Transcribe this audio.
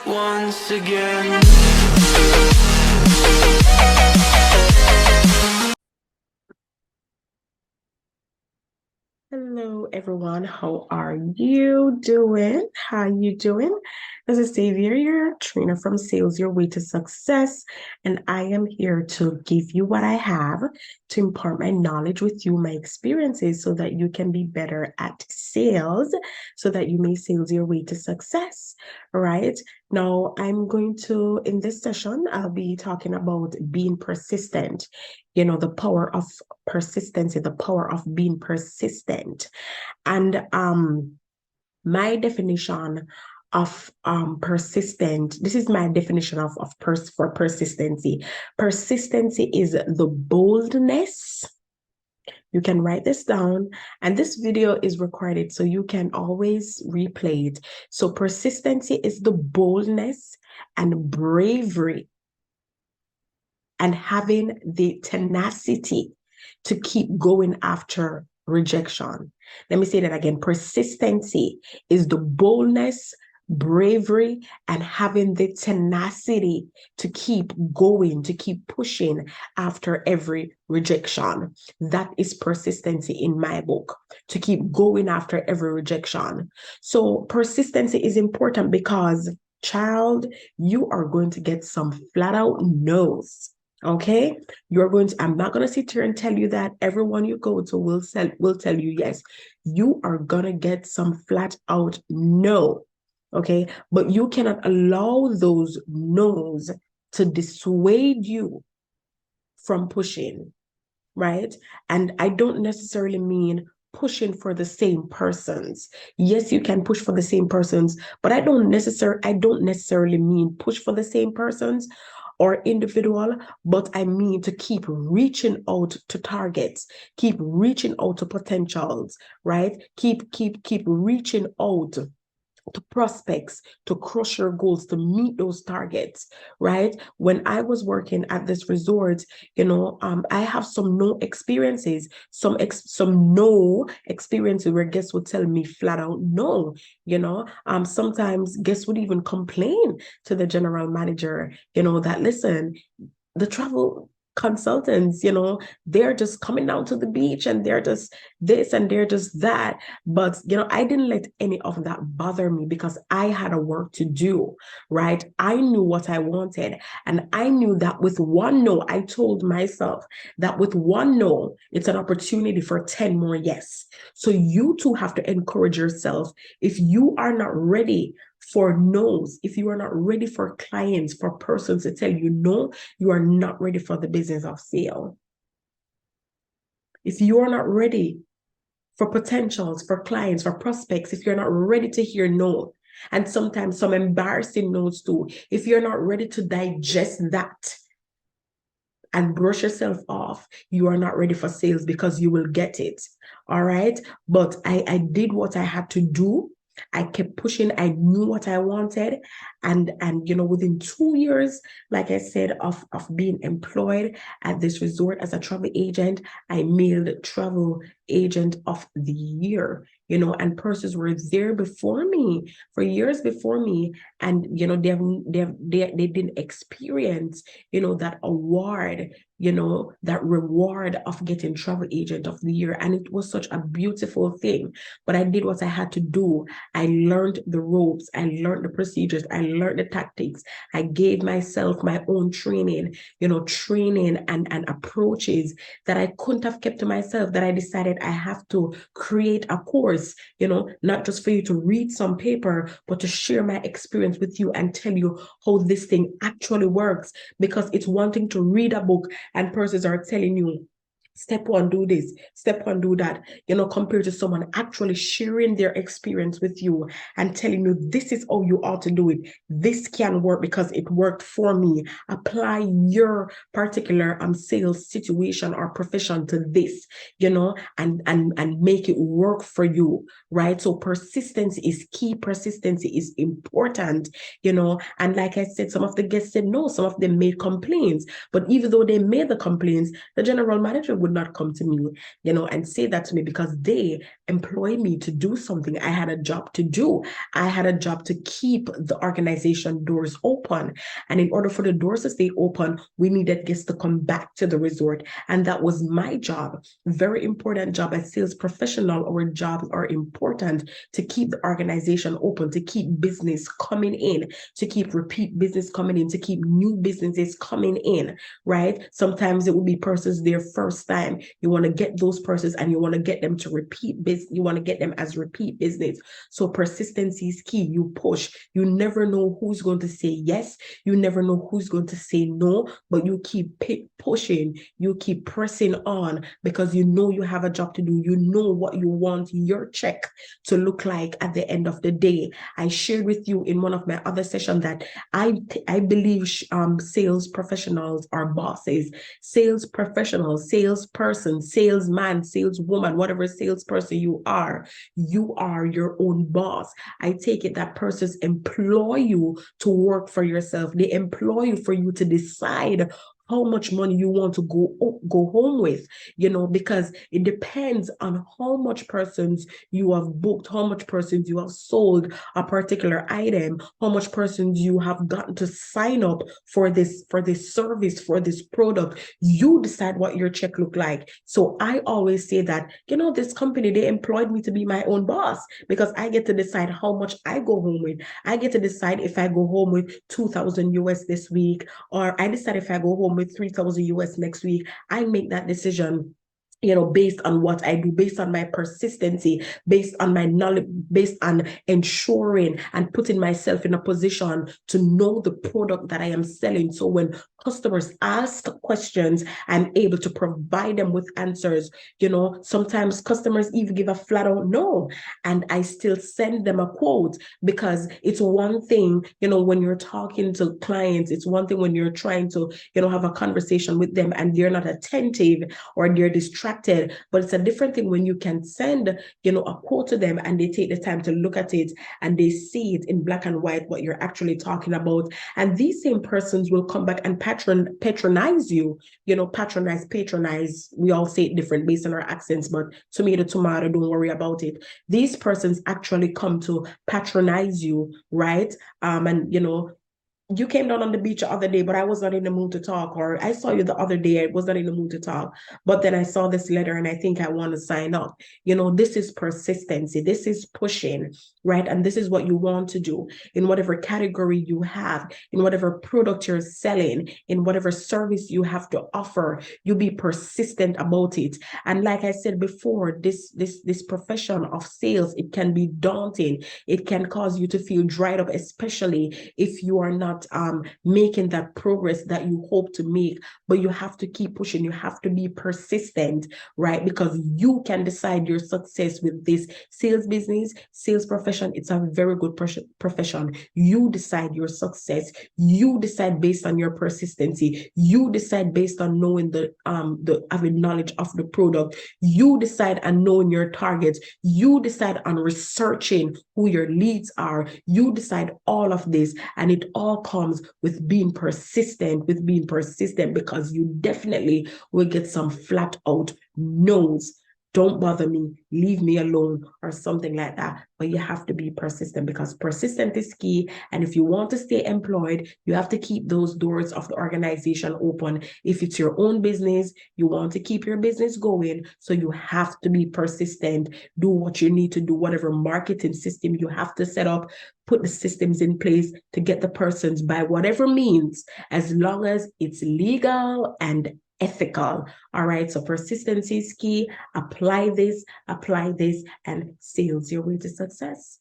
once again. Hello everyone, how are you doing? How you doing? This is Xavier, your trainer from Sales Your Way to Success, and I am here to give you what I have to impart my knowledge with you, my experiences, so that you can be better at sales, so that you may sales your way to success. All right. Now, in this session, I'll be talking about being persistent, the power of persistency, the power of being persistent. And my definition of persistent, this is my definition for persistency. Persistency is the boldness. You can write this down, and this video is recorded so you can always replay it. So persistency is the boldness and bravery and having the tenacity to keep going after rejection. Let me say that again. Persistency is the boldness, bravery, and having the tenacity to keep going, to keep pushing after every rejection. That is persistency in my book, to keep going after every rejection. So persistency is important because, child, you are going to get some flat out no's. Okay, I'm not going to sit here and tell you that everyone you go to will tell you yes. You are going to get some flat out no. Okay, but you cannot allow those no's to dissuade you from pushing, right? And I don't necessarily mean pushing for the same persons. Yes, you can push for the same persons, but I don't necessarily mean push for the same persons or individual, but I mean to keep reaching out to targets, keep reaching out to potentials, right? Keep reaching out to prospects, to crush your goals, to meet those targets, right? When I was working at this resort, I have some no experiences, some no experiences where guests would tell me flat out no. Sometimes guests would even complain to the general manager, that listen, the travel consultants, they're just coming down to the beach and they're just this and they're just that. But, I didn't let any of that bother me because I had a work to do, right? I knew what I wanted. And I knew that with one no, I told myself that with one no, it's an opportunity for 10 more yes. So you too have to encourage yourself. If you are not ready for no's, if you are not ready for clients, for persons to tell you no, you are not ready for the business of sale. If you are not ready for potentials, for clients, for prospects, if you're not ready to hear no, and sometimes some embarrassing no's too, if you're not ready to digest that and brush yourself off, you are not ready for sales because you will get it. All right. But I did what I had to do. I kept pushing. I knew what I wanted. And within 2 years, like I said, of being employed at this resort as a travel agent, I made travel agent of the year, and persons were there before me for years before me. And, they didn't experience, that award, that reward of getting travel agent of the year. And it was such a beautiful thing. But I did what I had to do. I learned the ropes. I learned the procedures. I learned the tactics. I gave myself my own training, training and approaches that I couldn't have kept to myself, that I decided I have to create a course, not just for you to read some paper, but to share my experience with you and tell you how this thing actually works. Because it's one thing to read a book and persons are telling you, step one, do this, step one, do that, compared to someone actually sharing their experience with you and telling you, this is how you ought to do it. This can work because it worked for me. Apply your particular sales situation or profession to this, and make it work for you, right? So persistency is key. Persistency is important, and like I said, some of the guests said no, some of them made complaints, but even though they made the complaints, the general manager would not come to me, and say that to me because they employ me to do something. I had a job to do. I had a job to keep the organization doors open. And in order for the doors to stay open, we needed guests to come back to the resort. And that was my job. Very important job as sales professional. Our jobs are important to keep the organization open, to keep business coming in, to keep repeat business coming in, to keep new businesses coming in, right? Sometimes it will be persons their first time. You want to get those persons and you want to get them to repeat business. You want to get them as repeat business. So persistency is key. You push. You never know who's going to say yes. You never know who's going to say no, but you keep pushing. You keep pressing on because you know you have a job to do. You know what you want your check to look like at the end of the day. I shared with you in one of my other sessions that I believe sales professionals are bosses. Sales professionals, salesperson, salesman, saleswoman, whatever salesperson you are your own boss. I take it that persons employ you to work for yourself. They employ you for you to decide how much money you want to go home with, because it depends on how much persons you have booked, how much persons you have sold a particular item, how much persons you have gotten to sign up for this service, for this product. You decide what your check look like. So I always say that, this company, they employed me to be my own boss because I get to decide how much I go home with. I get to decide if I go home with 2,000 US this week, or I decide if I go home with 3,000 US next week. I make that decision based on what I do, based on my persistency, based on my knowledge, based on ensuring and putting myself in a position to know the product that I am selling. So when customers ask questions, I'm able to provide them with answers. Sometimes customers even give a flat out no, and I still send them a quote because it's one thing, when you're talking to clients, it's one thing when you're trying to, have a conversation with them and they're not attentive or they're distracted. But it's a different thing when you can send, a quote to them and they take the time to look at it and they see it in black and white, what you're actually talking about. And these same persons will come back and patronize you, patronize. We all say it different based on our accents, but tomato, don't worry about it. These persons actually come to patronize you, right? And you came down on the beach the other day, but I was not in the mood to talk. Or I saw you the other day, I was not in the mood to talk. But then I saw this letter and I think I want to sign up. This is persistency. This is pushing, right? And this is what you want to do in whatever category you have, in whatever product you're selling, in whatever service you have to offer. You be persistent about it. And like I said before, this profession of sales, it can be daunting. It can cause you to feel dried up, especially if you are not making that progress that you hope to make. But you have to keep pushing. You have to be persistent, right? Because you can decide your success with this sales business, sales profession. It's a very good profession. You decide your success. You decide based on your persistency. You decide based on knowing the having knowledge of the product. You decide on knowing your targets. You decide on researching who your leads are. You decide all of this, and it all comes with being persistent, because you definitely will get some flat out no's. Don't bother me, leave me alone, or something like that. But you have to be persistent because persistent is key. And if you want to stay employed, you have to keep those doors of the organization open. If it's your own business, you want to keep your business going. So you have to be persistent. Do what you need to do, whatever marketing system you have to set up, put the systems in place to get the persons by whatever means, as long as it's legal and ethical. All right. So persistency is key. Apply this, and sales your way to success.